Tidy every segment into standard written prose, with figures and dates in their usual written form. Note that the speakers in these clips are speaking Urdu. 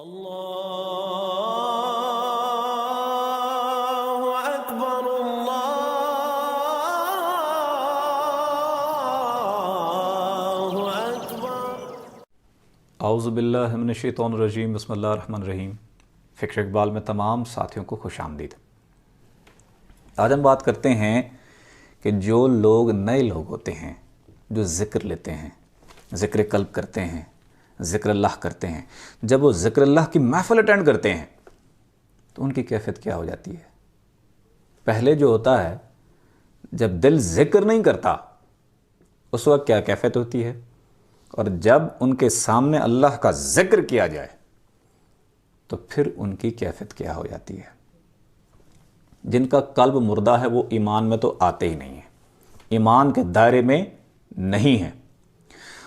اللہ اکبر اللہ اکبر۔ اعوذ باللہ من الشیطان الرجیم، بسم اللہ الرحمن الرحیم۔ فکر اقبال میں تمام ساتھیوں کو خوش آمدید۔ آج ہم بات کرتے ہیں کہ جو لوگ نئے لوگ ہوتے ہیں، جو ذکر لیتے ہیں، ذکر قلب کرتے ہیں، ذکر اللہ کرتے ہیں، جب وہ ذکر اللہ کی محفل اٹینڈ کرتے ہیں تو ان کی کیفیت کیا ہو جاتی ہے؟ پہلے جو ہوتا ہے، جب دل ذکر نہیں کرتا اس وقت کیا کیفیت ہوتی ہے، اور جب ان کے سامنے اللہ کا ذکر کیا جائے تو پھر ان کی کیفیت کیا ہو جاتی ہے۔ جن کا قلب مردہ ہے وہ ایمان میں تو آتے ہی نہیں ہیں، ایمان کے دائرے میں نہیں ہیں۔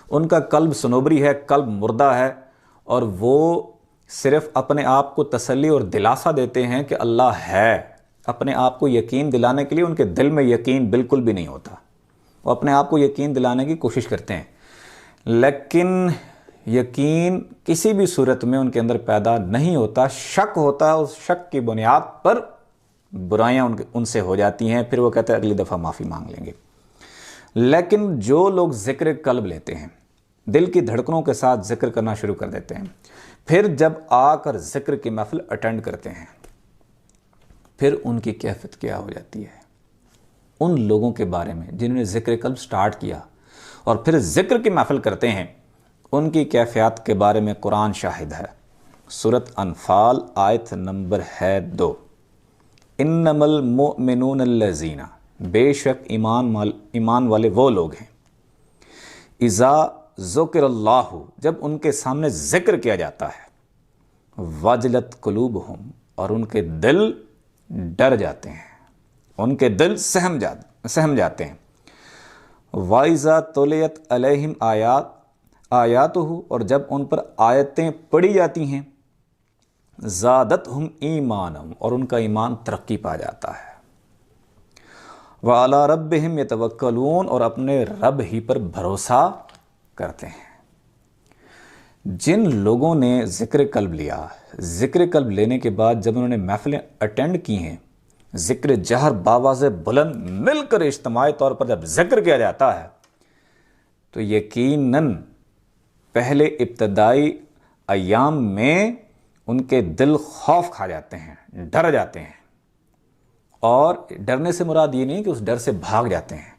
ان کا قلب سنوبری ہے، قلب مردہ ہے، اور وہ صرف اپنے آپ کو تسلی اور دلاسا دیتے ہیں کہ اللہ ہے۔ اپنے آپ کو یقین دلانے کے لیے ان کے دل میں یقین بالکل بھی نہیں ہوتا، وہ اپنے آپ کو یقین دلانے کی کوشش کرتے ہیں، لیکن یقین کسی بھی صورت میں ان کے اندر پیدا نہیں ہوتا، شک ہوتا ہے۔ اس شک کی بنیاد پر برائیاں ان سے ہو جاتی ہیں، پھر وہ کہتے ہیں اگلی دفعہ معافی مانگ لیں گے۔ لیکن جو لوگ ذکر قلب لیتے ہیں، دل کی دھڑکنوں کے ساتھ ذکر کرنا شروع کر دیتے ہیں، پھر جب آ کر ذکر کی محفل اٹینڈ کرتے ہیں، پھر ان کی کیفیت کیا ہو جاتی ہے۔ ان لوگوں کے بارے میں جنہوں نے ذکر قلب سٹارٹ کیا اور پھر ذکر کی محفل کرتے ہیں، ان کی کیفیات کے بارے میں قرآن شاہد ہے۔ سورۃ انفال آیت نمبر ہے 2۔ انما المؤمنون الذین، بے شک ایمان والے وہ لوگ ہیں، اذا ذکر اللہ، جب ان کے سامنے ذکر کیا جاتا ہے، وجلت قلوبہم، اور ان کے دل ڈر جاتے ہیں، ان کے دل سہم جاتے ہیں، وَإِذَا تُلِيَتْ عَلَيْهِمْ آیاتہ، اور جب ان پر آیتیں پڑھی جاتی ہیں، زادتہم ایمانا، اور ان کا ایمان ترقی پا جاتا ہے، وَعَلَىٰ رَبِّهِمْ يَتَوَكَّلُونَ، اور اپنے رب ہی پر بھروسہ کرتے ہیں۔ جن لوگوں نے ذکر قلب لیا، ذکر قلب لینے کے بعد جب انہوں نے محفلیں اٹینڈ کی ہیں، ذکر جہر باواز بلند مل کر اجتماعی طور پر جب ذکر کیا جاتا ہے تو یقیناً پہلے ابتدائی ایام میں ان کے دل خوف کھا جاتے ہیں، ڈر جاتے ہیں، اور ڈرنے سے مراد یہ نہیں کہ اس ڈر سے بھاگ جاتے ہیں،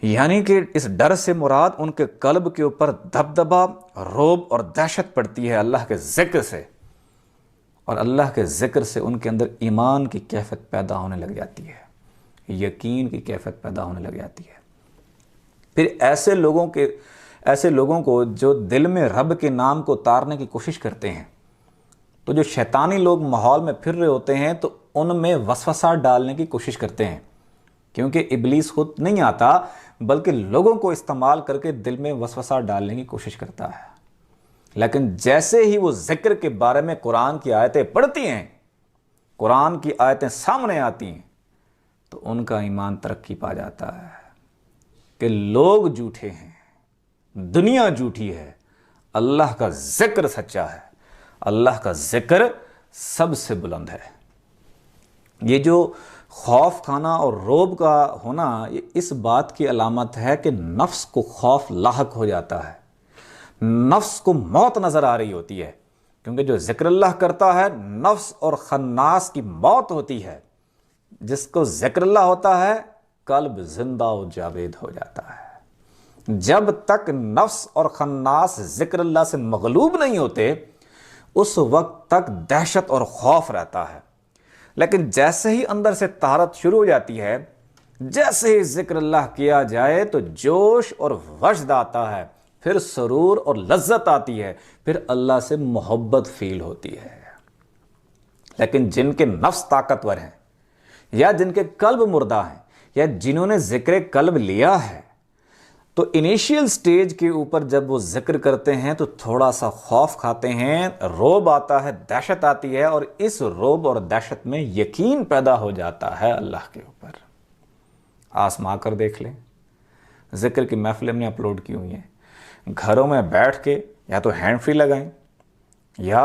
یعنی کہ اس ڈر سے مراد ان کے قلب کے اوپر دبدبا، رعب اور دہشت پڑتی ہے اللہ کے ذکر سے، اور اللہ کے ذکر سے ان کے اندر ایمان کی کیفیت پیدا ہونے لگ جاتی ہے، یقین کی کیفیت پیدا ہونے لگ جاتی ہے۔ پھر ایسے لوگوں کو جو دل میں رب کے نام کو اتارنے کی کوشش کرتے ہیں، تو جو شیطانی لوگ ماحول میں پھر رہے ہوتے ہیں تو ان میں وسوسہ ڈالنے کی کوشش کرتے ہیں، کیونکہ ابلیس خود نہیں آتا بلکہ لوگوں کو استعمال کر کے دل میں وسوسہ ڈالنے کی کوشش کرتا ہے۔ لیکن جیسے ہی وہ ذکر کے بارے میں قرآن کی آیتیں پڑھتی ہیں، قرآن کی آیتیں سامنے آتی ہیں، تو ان کا ایمان ترقی پا جاتا ہے کہ لوگ جھوٹے ہیں، دنیا جھوٹی ہے، اللہ کا ذکر سچا ہے، اللہ کا ذکر سب سے بلند ہے۔ یہ جو خوف کھانا اور روب کا ہونا، یہ اس بات کی علامت ہے کہ نفس کو خوف لاحق ہو جاتا ہے، نفس کو موت نظر آ رہی ہوتی ہے، کیونکہ جو ذکر اللہ کرتا ہے نفس اور خناس کی موت ہوتی ہے، جس کو ذکر اللہ ہوتا ہے قلب زندہ و جاوید ہو جاتا ہے۔ جب تک نفس اور خناس ذکر اللہ سے مغلوب نہیں ہوتے اس وقت تک دہشت اور خوف رہتا ہے، لیکن جیسے ہی اندر سے طہارت شروع ہو جاتی ہے، جیسے ہی ذکر اللہ کیا جائے تو جوش اور وجد آتا ہے، پھر سرور اور لذت آتی ہے، پھر اللہ سے محبت فیل ہوتی ہے۔ لیکن جن کے نفس طاقتور ہیں، یا جن کے قلب مردہ ہیں، یا جنہوں نے ذکر قلب لیا ہے، تو انیشیل سٹیج کے اوپر جب وہ ذکر کرتے ہیں تو تھوڑا سا خوف کھاتے ہیں، رعب آتا ہے، دہشت آتی ہے، اور اس رعب اور دہشت میں یقین پیدا ہو جاتا ہے اللہ کے اوپر۔ آزما کر دیکھ لیں، ذکر کی محفلیں ہم نے اپلوڈ کی ہوئی ہیں، گھروں میں بیٹھ کے یا تو ہینڈ فری لگائیں یا